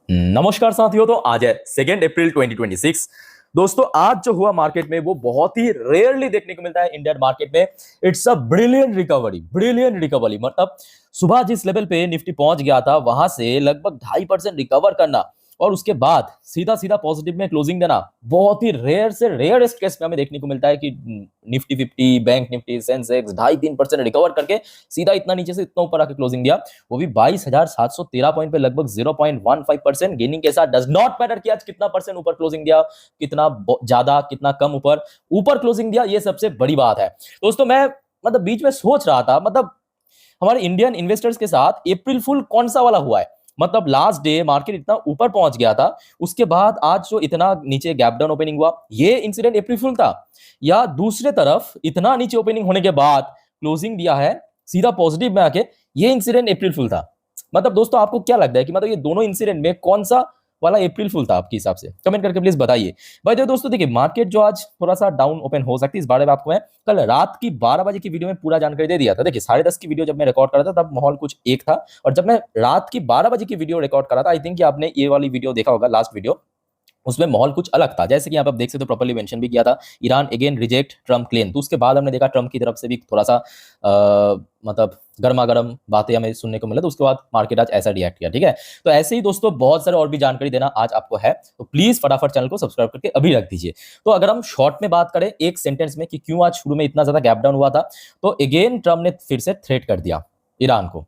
नमस्कार साथियों। तो आज है 2 अप्रैल 2026। दोस्तों आज जो हुआ मार्केट में वो बहुत ही रेयरली देखने को मिलता है इंडियन मार्केट में। इट्स अ ब्रिलियंट रिकवरी मतलब सुबह जिस लेवल पे निफ्टी पहुंच गया था वहां से लगभग 2.5% रिकवर करना और उसके बाद सीधा सीधा पॉजिटिव में क्लोजिंग देना बहुत ही रेयर से रेयरेस्ट केस में हमें देखने को मिलता है कि Nifty 50, bank Nifty, Sensex 2.5-3% recover करके सीधा इतना नीचे से इतना ऊपर आके क्लोजिंग दिया, वो भी 22,713 पॉइंट पे लगभग 0.15% गेनिंग के साथ। डज नॉट मैटर कि आज कितना परसेंट ऊपर क्लोजिंग दिया, कितना ज्यादा कितना कम ऊपर ऊपर क्लोजिंग दिया, ये सबसे बड़ी बात है। दोस्तों मैं मतलब बीच में सोच रहा था मतलब हमारे इंडियन इन्वेस्टर्स के साथ अप्रैल फुल कौन सा वाला हुआ है। मतलब लास्ट डे मार्केट इतना ऊपर पहुंच गया था, उसके बाद आज जो इतना नीचे गैप डाउन ओपनिंग हुआ, ये इंसिडेंट अप्रैल फुल था या दूसरे तरफ इतना नीचे ओपनिंग होने के बाद क्लोजिंग दिया है सीधा पॉजिटिव में आके, ये इंसिडेंट अप्रैल फुल था। मतलब दोस्तों आपको क्या लगता है कि मतलब ये दोनों इंसिडेंट में कौन सा वाला अप्रैल फुल था आपके हिसाब से? कमेंट करके प्लीज बताइए। भाई दोस्तों देखिए, मार्केट जो आज थोड़ा सा डाउन ओपन हो सकती है, इस बारे में आपको मैं कल रात की 12 बजे की वीडियो में पूरा जानकारी दे दिया था। देखिए 10:30 की वीडियो जब मैं रिकॉर्ड कर रहा था तब माहौल कुछ एक था, और जब मैं रात की 12 बजे की वीडियो रिकॉर्ड कर रहा था, आई थिंक आपने ये वाली वीडियो देखा होगा, लास्ट वीडियो, उसमें माहौल कुछ अलग था। जैसे कि यहाँ पे आप देख सकते हो, प्रॉपर्ली मेंशन भी किया था, Iran again reject Trump claim. तो उसके बाद हमने देखा ट्रम्प की तरफ से भी थोड़ा सा मतलब गर्मा गर्म बातें हमें सुनने को मिला, तो उसके बाद मार्केट आज ऐसा रिएक्ट किया। ठीक है, तो ऐसे ही दोस्तों बहुत सारे और भी जानकारी देना आज आपको है, तो प्लीज फटाफट चैनल को सब्सक्राइब करके अभी रख दीजिए। तो अगर हम शॉर्ट में बात करें एक सेंटेंस में कि क्यों आज शुरू में इतना ज्यादा गैप डाउन हुआ था, तो अगेन ट्रम्प ने फिर से थ्रेट कर दिया ईरान को।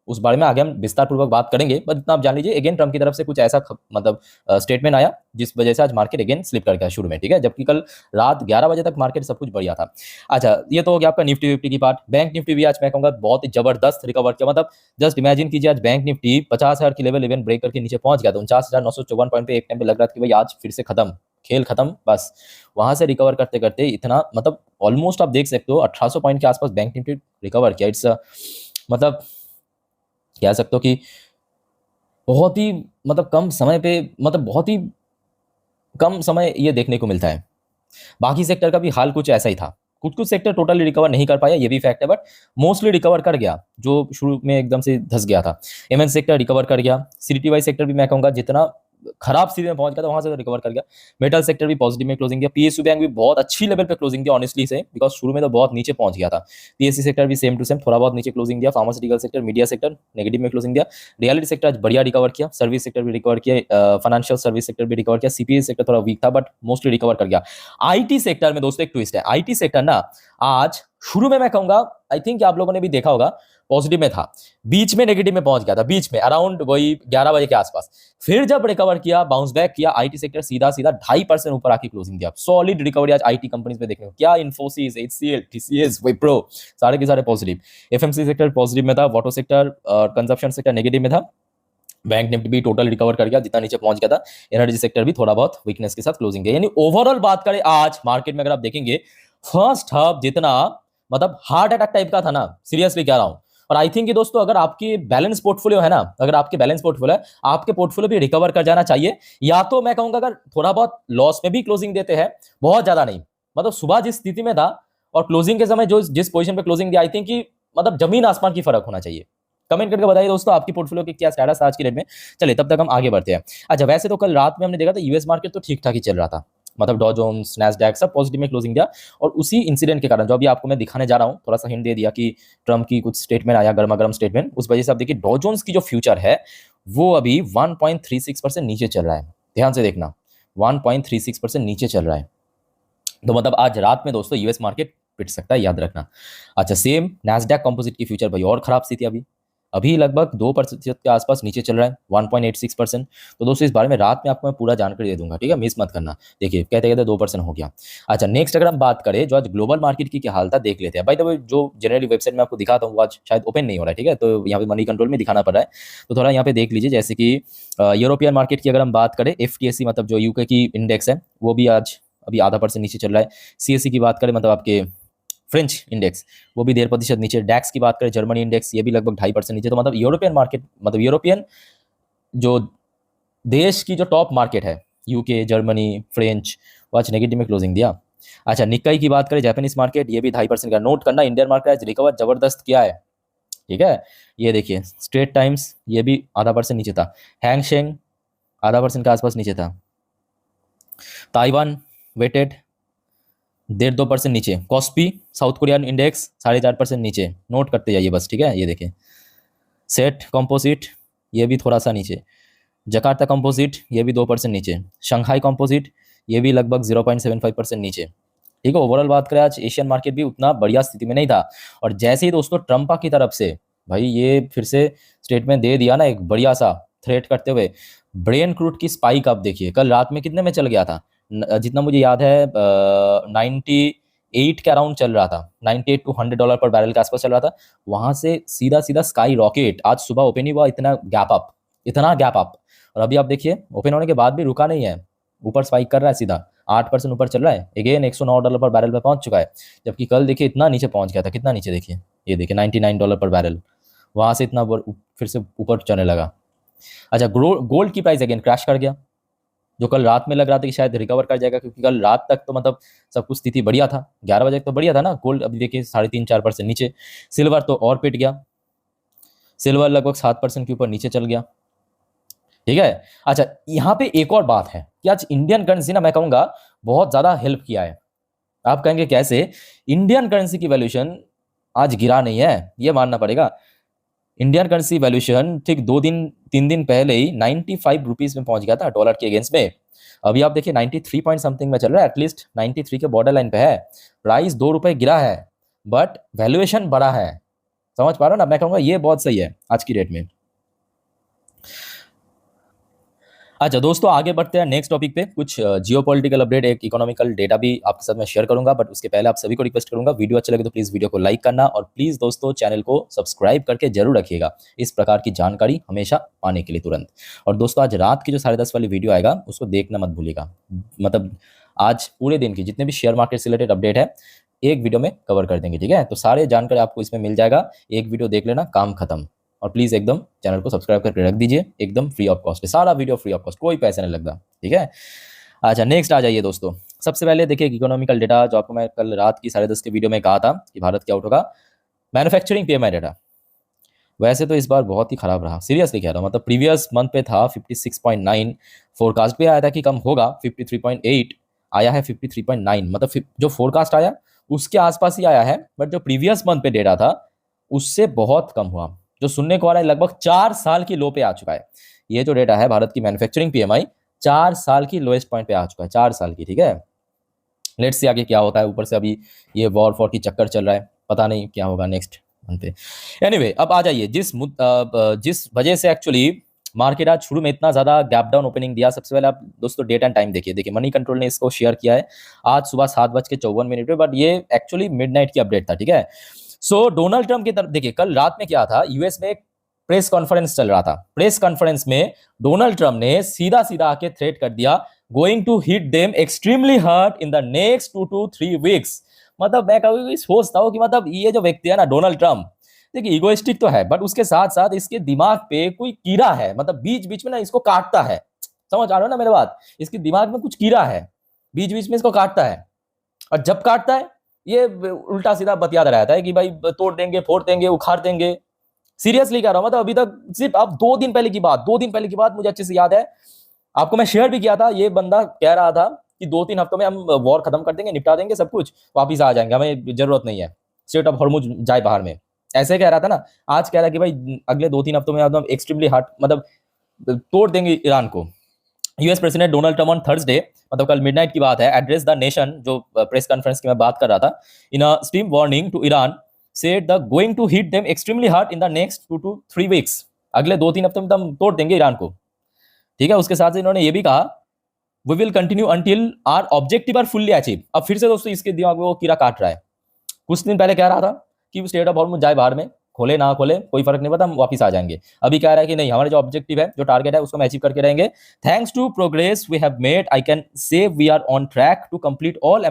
उस बारे में आगे हम विस्तार पूर्वक बात करेंगे, बस इतना आप जान लीजिए अगेन ट्रम्प की तरफ से कुछ ऐसा मतलब स्टेटमेंट आया जिस वजह से आज मार्केट अगेन स्लिप कर गया शुरू में। ठीक है, जबकि कल रात 11 बजे तक मार्केट सब कुछ बढ़िया था। अच्छा, ये तो हो गया आपका निफ्टी विफ्टी की पार्ट। बैंक निफ्टी भी आज मैं कहूंगा बहुत ही जबरदस्त रिकवर किया। मतलब जस्ट इमेजिन कीजिए, आज बैंक निफ्टी 50,000 की लेवल इवन ब्रेक करके नीचे पहुंच गया था। 49,954 पॉइंट पे एक टाइम पे लग रहा था कि भाई आज फिर से खत्म, खेल खत्म बस। वहां से रिकवर करते करते इतना मतलब ऑलमोस्ट आप देख सकते हो 1800 पॉइंट के आसपास बैंक निफ्टी रिकवर किया। इट्स मतलब कह सकते हो कि बहुत ही मतलब कम समय पे, मतलब बहुत ही कम समय ये देखने को मिलता है। बाकी सेक्टर का भी हाल कुछ ऐसा ही था। कुछ कुछ सेक्टर टोटली रिकवर नहीं कर पाया, ये भी फैक्ट है, बट मोस्टली रिकवर कर गया जो शुरू में एकदम से धस गया था। एमएन सेक्टर रिकवर कर गया। सीडीटीवाई सेक्टर भी मैं कहूंगा जितना खराब स्थिति में पहुंच गया था वहां से रिकवर कर गया। मेटल सेक्टर भी पॉजिटिव में क्लोजिंग दिया। पीएसयू बैंक भी बहुत अच्छी लेवल पे क्लोजिंग दिया ऑनेस्टली से, बिकॉज शुरू में तो बहुत नीचे पहुंच गया था। पीएससी सेक्टर भी सेम टू सेम थोड़ा बहुत नीचे क्लोजिंग दिया। Pharmaceutical sector, media sector negative में क्लोजिंग दिया। रियलिटी सेक्टर आज बढ़िया रिकवर किया। सर्विस सेक्टर भी रिकवर किया। फाइनेंशियल सर्विस सेक्टर भी रिकवर किया। सीपीए सेक्टर थोड़ा वीक था बट मोस्टली रिकवर कर गया। आईटी सेक्टर में दोस्तों एक ट्विस्ट है। आईटी सेक्टर ना आज शुरू में मैं कहूंगा, आई थिंक आप लोगों ने भी देखा होगा, पॉजिटिव में था, बीच में नेगेटिव में पहुंच गया था, बीच में अराउंड वही 11 बजे के आसपास। फिर जब रिकवर किया, बाउंस बैक किया, आईटी सेक्टर सीधा सीधा 2.5% ऊपर आके क्लोजिंग दिया। सॉलिड रिकवरी आज आईटी कंपनीज में देखने को क्या, इन्फोसिस, एचसीएल, टीसीएस, विप्रो, सारे के सारे पॉजिटिव। एफएमसी सेक्टर पॉजिटिव में था। ऑटो सेक्टर और कंजप्शन सेक्टर नेगेटिव में था। बैंक निफ्टी भी टोटल रिकवर कर गया जितना नीचे पहुंच गया था। एनर्जी सेक्टर भी थोड़ा बहुत वीकनेस के साथ क्लोजिंग दिया। यानी ओवरऑल बात करें आज मार्केट में, अगर आप देखेंगे फर्स्ट हाफ जितना मतलब हार्ट अटैक टाइप का था ना, सीरियसली कह रहा हूं। और आई थिंक दोस्तों अगर आपकी बैलेंस पोर्टफोलियो है ना, अगर आपके बैलेंस पोर्टफोलियो है, आपके पोर्टफोलियो भी रिकवर कर जाना चाहिए। या तो मैं कहूंगा अगर थोड़ा बहुत लॉस में भी क्लोजिंग देते हैं, बहुत ज्यादा नहीं, मतलब सुबह जिस स्थिति में था और क्लोजिंग के समय जो जिस पोजीशन पे क्लोजिंग दिया, आई थिंक कि मतलब जमीन आसमान की फर्क होना चाहिए। कमेंट करके बताइए दोस्तों आपकी पोर्टफोलियो की क्या स्टेटस आज की डेट में। चलिए तब तक हम आगे बढ़ते हैं। अच्छा, वैसे तो कल रात में हमने देखा था यूएस मार्केट तो ठीक ठाक ही चल रहा था, मतलब डॉ जोन्स, नैस्डैक सब पॉजिटिव में क्लोजिंग दिया। और उसी इंसिडेंट के कारण जो अभी आपको मैं दिखाने जा रहा हूं, थोड़ा सा हिंट दे दिया कि ट्रम्प की कुछ स्टेटमेंट आया, गर्मा गर्म स्टेटमेंट, उस वजह से आप देखिए डॉ जोन्स की जो फ्यूचर है वो अभी 1.36% नीचे चल रहा है। ध्यान से देखना, 1.36% नीचे चल रहा है। तो मतलब आज रात में दोस्तों यूएस मार्केट पिट सकता है, याद रखना। अच्छा, same Nasdaq composite key future भाई और खराब स्थिति, अभी लगभग 2% के आसपास नीचे चल रहा है, 1.86%। तो दोस्तों इस बारे में रात में आपको मैं पूरा जानकारी दे दूंगा, ठीक है, मिस मत करना। देखिए कहते कहते 2% हो गया। अच्छा, नेक्स्ट अगर हम बात करें जो आज ग्लोबल मार्केट की क्या हालत है देख लेते हैं। भाई तो जो जनरली वेबसाइट में आपको दिखाता हूँ वो आज शायद ओपन नहीं हो रहा है, ठीक है, तो यहाँ पे मनी कंट्रोल में दिखाना पड़ रहा है। तो थोड़ा यहाँ पे देख लीजिए, जैसे कि यूरोपियन मार्केट की अगर हम बात करें, एफटीएससी मतलब जो यूके की इंडेक्स है वो भी आज अभी 0.5% नीचे चल रहा है। सीएससी की बात करें मतलब आपके फ्रेंच इंडेक्स, वो भी 1.5% नीचे। डैक्स की बात करें, जर्मनी इंडेक्स, ये भी लगभग 2.5% नीचे। तो मतलब यूरोपियन मार्केट, मतलब यूरोपियन जो देश की जो टॉप मार्केट है, यूके, जर्मनी, फ्रेंच, वो आज नेगेटिव में क्लोजिंग दिया। अच्छा, निक्काई की बात करें, जापानीज मार्केट, ये भी 2.5% का। नोट करना इंडियन मार्केट आज रिकवर जबरदस्त किया है, ठीक है। ये देखिए स्ट्रेट टाइम्स, ये भी 0.5% नीचे था। हैंगसेंग 0.5% के आसपास नीचे था। ताइवान वेटेड 1.5-2% नीचे। कॉस्पी साउथ कोरियन इंडेक्स 4.5% नीचे। नोट करते जाइए बस, ठीक है। ये देखें सेट कंपोजिट, ये भी थोड़ा सा नीचे। जकार्ता कंपोजिट, ये भी 2% नीचे। शंघाई कंपोजिट, ये भी लगभग 0.75% नीचे। ठीक है, ओवरऑल बात करें आज एशियन मार्केट भी उतना बढ़िया स्थिति में नहीं था। और जैसे ही दोस्तों ट्रम्पा की तरफ से भाई ये फिर से स्टेटमेंट दे दिया ना, एक बढ़िया सा थ्रेट करते हुए, ब्रेन क्रूड की स्पाइक आप देखिए कल रात में कितने में चल गया था। जितना मुझे याद है 98 के अराउंड चल रहा था, $98 to $100 पर बैरल के आसपास चल रहा था। वहां से सीधा सीधा स्काई रॉकेट, आज सुबह ओपन ही हुआ, इतना गैप अप। और अभी आप देखिए ओपन होने के बाद भी रुका नहीं है, ऊपर स्पाइक कर रहा है, सीधा 8% ऊपर चल रहा है। अगेन $109 पर बैरल पे पहुंच चुका है। जबकि कल देखिए इतना नीचे पहुंच गया था, कितना नीचे देखिए, ये देखिए $99 पर बैरल, वहां से इतना फिर से ऊपर चलने लगा। अच्छा, गोल्ड की प्राइस अगेन क्रैश कर गया, जो कल रात में लग रहा था कि शायद रिकवर कर जाएगा, क्योंकि कल रात तक तो मतलब सब कुछ स्थिति बढ़िया था, 11 बजे तक तो बढ़िया था ना। गोल्ड अभी देखिए 3.5-4% नीचे। सिल्वर तो और पिट गया, सिल्वर लगभग 7% के ऊपर नीचे चल गया। ठीक है। अच्छा, यहाँ पे एक और बात है कि आज इंडियन करेंसी ना, मैं कहूंगा बहुत ज्यादा हेल्प किया है। आप कहेंगे कैसे? इंडियन करेंसी की वैल्यूएशन आज गिरा नहीं है, ये मानना पड़ेगा। इंडियन करेंसी वैल्यूएशन ठीक 2-3 दिन पहले ही 95 रुपीज में पहुंच गया था डॉलर के अगेंस्ट में। अभी आप देखिए 93 पॉइंट समथिंग में चल रहा है, एटलीस्ट 93 के बॉर्डर लाइन पे है। प्राइस 2 रुपए गिरा है, बट वैल्यूएशन बढ़ा है। समझ पा रहे हो ना? मैं कहूंगा ये बहुत सही है आज की डेट में। अच्छा दोस्तों, आगे बढ़ते हैं नेक्स्ट टॉपिक पे। कुछ जियोपॉलिटिकल अपडेट, एक इकोनॉमिकल डेटा भी आपके साथ मैं शेयर करूंगा, बट उसके पहले आप सभी को रिक्वेस्ट करूंगा, वीडियो अच्छा लगे तो प्लीज वीडियो को लाइक करना, और प्लीज दोस्तों चैनल को सब्सक्राइब करके जरूर रखिएगा इस प्रकार की जानकारी हमेशा पाने के लिए तुरंत। और दोस्तों आज रात की जो 10:30 वाली वीडियो आएगा उसको देखना मत भूलिएगा। मतलब आज पूरे दिन की जितने भी शेयर मार्केट से रिलेटेड अपडेट है एक वीडियो में कवर कर देंगे, ठीक है। तो सारे जानकारी आपको इसमें मिल जाएगा, एक वीडियो देख लेना, काम खत्म। और प्लीज एकदम चैनल को सब्सक्राइब करके रख दीजिए, एकदम फ्री ऑफ कॉस्ट है, सारा वीडियो फ्री ऑफ कॉस्ट, कोई पैसा नहीं लगता, ठीक है। अच्छा नेक्स्ट आ जाइए दोस्तों। सबसे पहले देखिए इकोनॉमिकल डेटा, जो आपको मैं कल रात की 10:30 के वीडियो में कहा था कि भारत क्या आउट होगा। मैन्युफैक्चरिंग PMI डेटा वैसे तो इस बार बहुत ही खराब रहा, सीरियसली कह रहा हूँ। मतलब प्रीवियस मंथ पे था 56.9, फोरकास्ट पे आया था कि कम होगा, 53.8 आया है, 53.9। मतलब जो फोरकास्ट आया उसके आसपास ही आया है, बट जो प्रीवियस मंथ पे डेटा था उससे बहुत कम हुआ। जो सुनने को आ रहा है लगभग 4 साल की लो पे आ चुका है। ये जो डेटा है भारत की मैन्युफैक्चरिंग PMI 4 साल की लोएस्ट पॉइंट पे आ चुका है, 4 साल की, ठीक है। लेट्स सी आगे क्या होता है। ऊपर से अभी ये वॉर फॉर की चक्कर चल रहा है, पता नहीं क्या होगा नेक्स्ट मंथ पे। एनीवे, अब आ जाइए जिस वजह से एक्चुअली मार्केट आज शुरू में इतना ज्यादा गैप डाउन ओपनिंग दिया। सबसे पहले आप दोस्तों डेट एंड टाइम देखिए मनी कंट्रोल ने इसको शेयर किया है आज सुबह 7:54 पे, बट ये एक्चुअली मिडनाइट की अपडेट था, ठीक है। सो डोनाल्ड ट्रम्प की तरफ देखिए, कल रात में क्या था, यूएस में एक प्रेस कॉन्फ्रेंस चल रहा था। प्रेस कॉन्फ्रेंस में डोनाल्ड ट्रम्प ने सीधा सीधा आके थ्रेट कर दिया, going to hit them extremely hard in the next 2 to 3 weeks। मतलब मैं कभी सोचता हूँ कि मतलब ये जो व्यक्ति है ना डोनाल्ड ट्रम्प, देखिए इगोइस्टिक तो है, बट उसके साथ साथ इसके दिमाग पे कोई कीड़ा है, मतलब बीच बीच में ना इसको काटता है। समझ आ रहा है ना मेरे बात? इसके दिमाग में कुछ कीड़ा है, बीच बीच में इसको काटता है, और जब काटता है ये उल्टा सीधा बतियाता रहता है कि भाई तोड़ देंगे, फोड़ देंगे, उखाड़ देंगे। सीरियसली कह रहा हूं, मतलब अभी तक सिर्फ अब 2 दिन पहले की बात मुझे अच्छे से याद है, आपको मैं शेयर भी किया था। ये बंदा कह रहा था कि 2-3 हफ्तों में हम वॉर खत्म कर देंगे, निपटा देंगे, सब कुछ वापिस आ जाएंगे, हमें जरूरत नहीं है, स्ट्रेट ऑफ हॉर्मुज जाए बाहर में, ऐसे कह रहा था ना। आज कह रहा है कि भाई अगले 2-3 हफ्तों में एकदम एक्सट्रीमली हार्ड, मतलब तोड़ देंगे ईरान को। US president Donald Trump on Thursday, मतलब कल मिडनाइट की बात है, एड्रेस द नेशन, जो प्रेस कॉन्फ्रेंस की मैं बात कर रहा था, in a stern warning to Iran, said the going to hit them extremely hard in the next 2 to 3 weeks। अगले 2-3 हफ्तों में हम तोड़ देंगे ईरान को, ठीक है। उसके साथ इन्होंने ये भी कहा, we will continue until our objective are fully achieve. अब फिर से दोस्तों इसके दिमाग में वो कीड़ा काट रहा है। कुछ दिन पहले कह रहा था कि स्टेट ऑफ हॉर्मुज जाए बाहर में, खोले ना खोले कोई फर्क नहीं पड़ता, हम वापस आ जाएंगे। अभी कह रहा है कि नहीं, हमारा जो ऑब्जेक्टिव है, जो टारगेट है, उसको हम अचीव करके रहेंगे। Thanks to progress we have made, I can say we are on track to complete all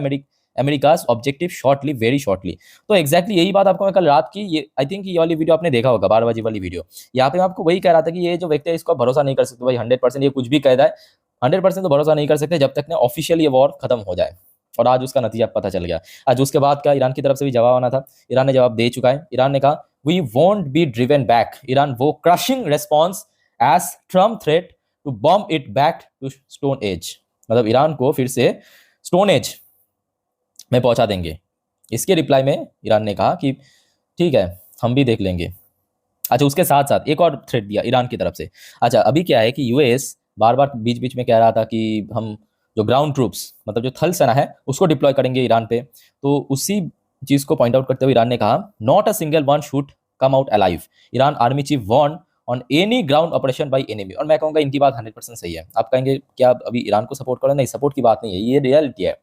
America's objective shortly, very shortly. तो एक्जैक्टली यही बात आपको मैं कल रात की, ये आई थिंक ये वाली वीडियो आपने देखा होगा, 12 बजे वाली वीडियो। यहाँ पे मैं आपको वही कह रहा था कि ये जो व्यक्ति है इसको भरोसा नहीं कर सकते भाई 100%, ये कुछ भी कहता है 100% तो भरोसा नहीं कर सकते जब तक ऑफिशियल ये वॉर खत्म हो जाए। और आज उसका नतीजा पता चल गया। आज उसके बाद का ईरान की तरफ से भी जवाब आना था, ईरान ने जवाब दे चुका है। ईरान ने कहा we won't be driven back, Iran vows crushing response as Trump threat to bomb it back to stone age, मतलब ईरान को फिर से स्टोन एज में पहुंचा देंगे। इसके रिप्लाई में ईरान ने कहा कि ठीक है, हम भी देख लेंगे। अच्छा, उसके साथ साथ एक और थ्रेट दिया ईरान की तरफ से। अच्छा, अभी क्या है कि यूएस बार बार बीच बीच में कह रहा था कि हम जो ग्राउंड ट्रूप्स, मतलब जो थल सेना है, उसको डिप्लॉय करेंगे ईरान पे। तो उसी चीज को पॉइंट आउट करते हुए ईरान ने कहा, not a single one should come out alive, Iran army chief warn on any ground operation by enemy. और मैं कहूंगा इनकी बात 100% सही है। आप कहेंगे क्या अभी ईरान को सपोर्ट करो? नहीं, सपोर्ट की बात नहीं है, ये रियलिटी है।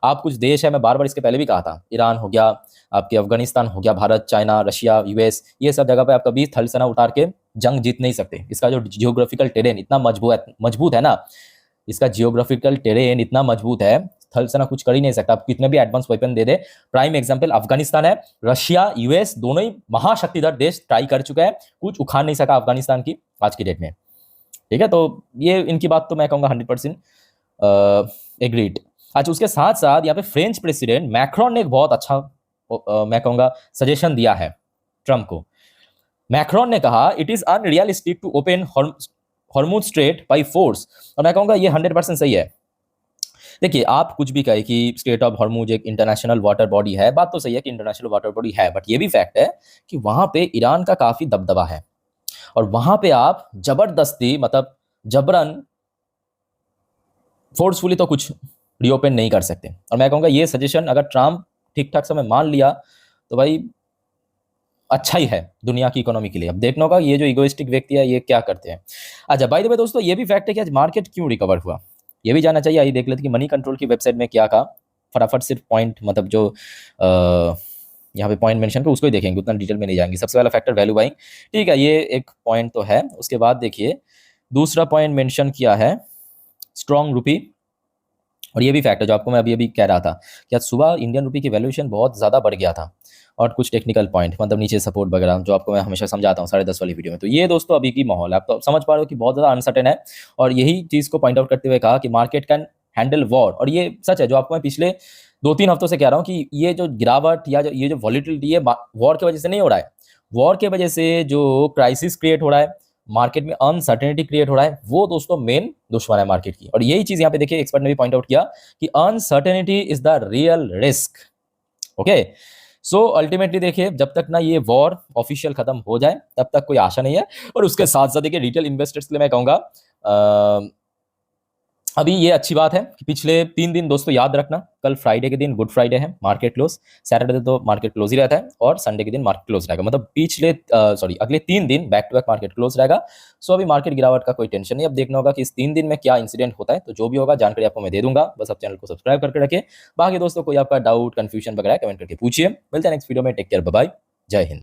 आप कुछ देश है, मैं बार बार इसके पहले भी कहा था, ईरान हो गया, आपके अफगानिस्तान हो गया, भारत, चाइना, रशिया, यूएस, ये सब जगह पे आप कभी थल सेना उतार के जंग जीत नहीं सकते। इसका जो जियोग्राफिकल टेरेन इतना मजबूत है ना, इसका जियोग्राफिकल टेरेन इतना मजबूत है, थल सेना कुछ कर ही नहीं सकता। आप कितने भी एडवांस वेपन दे दे। प्राइम एग्जांपल अफगानिस्तान है, रशिया, यूएस दोनों ही महाशक्तिधर देश ट्राई कर चुके हैं, कुछ उखाड़ नहीं सका अफगानिस्तान की आज की डेट में। ठीक है, तो ये इनकी बात तो मैं कहूंगा 100% एग्रीड। अच्छा, उसके साथ साथ यहाँ पे फ्रेंच प्रेसिडेंट मैक्रोन ने एक बहुत अच्छा मैं कहूंगा सजेशन दिया है ट्रम्प को। मैक्रोन ने कहा, it is unrealistic to open Hormuz strait by force. और मैं कहूंगा ये 100% सही है। देखिए, आप कुछ भी कहे कि स्टेट ऑफ हॉर्मुज एक इंटरनेशनल वाटर बॉडी है, बात तो सही है कि इंटरनेशनल वाटर बॉडी है, बट ये भी फैक्ट है कि वहां पे ईरान का काफी दबदबा है, और वहां पे आप जबरदस्ती, मतलब जबरन, फोर्सफुली तो कुछ रीओपन नहीं कर सकते। और मैं कहूंगा ये सजेशन अगर ट्रम्प ठीक ठाक समय मान लिया तो भाई अच्छा ही है दुनिया की इकोनॉमी के लिए। अब देखना होगा ये जो इगोइस्टिक व्यक्ति है ये क्या करते हैं। अच्छा, बाय द वे दोस्तों, ये भी फैक्ट है कि आज मार्केट क्यों रिकवर हुआ, ये भी जानना चाहिए। आइए देख लेते हैं कि मनी कंट्रोल की वेबसाइट में क्या कहा। फटाफट सिर्फ पॉइंट, मतलब जो यहाँ पे पॉइंट मेंशन कर उसको ही देखेंगे, उतना डिटेल में नहीं जाएंगे। सबसे पहला फैक्टर वैल्यू बाइंग, ठीक है, ये एक पॉइंट तो है। उसके बाद देखिए दूसरा पॉइंट मेंशन किया है स्ट्रॉन्ग रूपी, और ये भी फैक्ट है जो आपको मैं अभी अभी कह रहा था कि आज सुबह इंडियन रूपी की वैल्यूएशन बहुत ज़्यादा बढ़ गया था। और कुछ टेक्निकल पॉइंट, मतलब नीचे सपोर्ट वगैरह, जो आपको मैं हमेशा समझाता हूँ 10:30 वाली वीडियो में। तो ये दोस्तों अभी की माहौल है, आप तो समझ पा रहे हो कि बहुत ज़्यादा अनसर्टेन है। और यही चीज़ को पॉइंट आउट करते हुए कहा कि मार्केट कैन हैंडल वॉर। और ये सच है, जो आपको मैं पिछले 2-3 हफ्तों से कह रहा हूँ कि ये जो गिरावट या ये जो वॉलिटिलिटी है, वॉर की वजह से नहीं हो रहा है। वॉर की वजह से जो क्राइसिस क्रिएट हो रहा है, मार्केट में अनसर्टेनिटी क्रिएट हो रहा है, वो दोस्तों मेन दुश्मन है मार्केट की। और यही चीज यहाँ पे देखिए एक्सपर्ट ने भी पॉइंट आउट किया कि uncertainty is the real risk. Okay, so ultimately देखिए, जब तक ना ये वॉर ऑफिशियल खत्म हो जाए तब तक कोई आशा नहीं है। और उसके साथ साथ देखिए रिटेल इन्वेस्टर्स के लिए मैं कहूंगा अभी ये अच्छी बात है कि पिछले 3 दिन दोस्तों याद रखना, कल फ्राइडे के दिन गुड फ्राइडे है, मार्केट क्लोज, सैटरडे तो मार्केट क्लोज ही रहता है, और संडे के दिन मार्केट क्लोज रहेगा। मतलब अगले 3 दिन back to back market close रहेगा। सो अभी मार्केट गिरावट का कोई टेंशन नहीं। अब देखना होगा कि इस 3 दिन में क्या इंसिडेंट होता है। तो जो भी होगा जानकारी आपको मैं दे दूंगा, बस आप चैनल को सब्सक्राइब करके रखें। बाकी दोस्तों कोई आपका डाउट, कंफ्यूजन वगैरह कमेंट करके पूछिए। मिलते हैं नेक्स्ट वीडियो में, टेक केयर, बाय बाय, जय हिंद।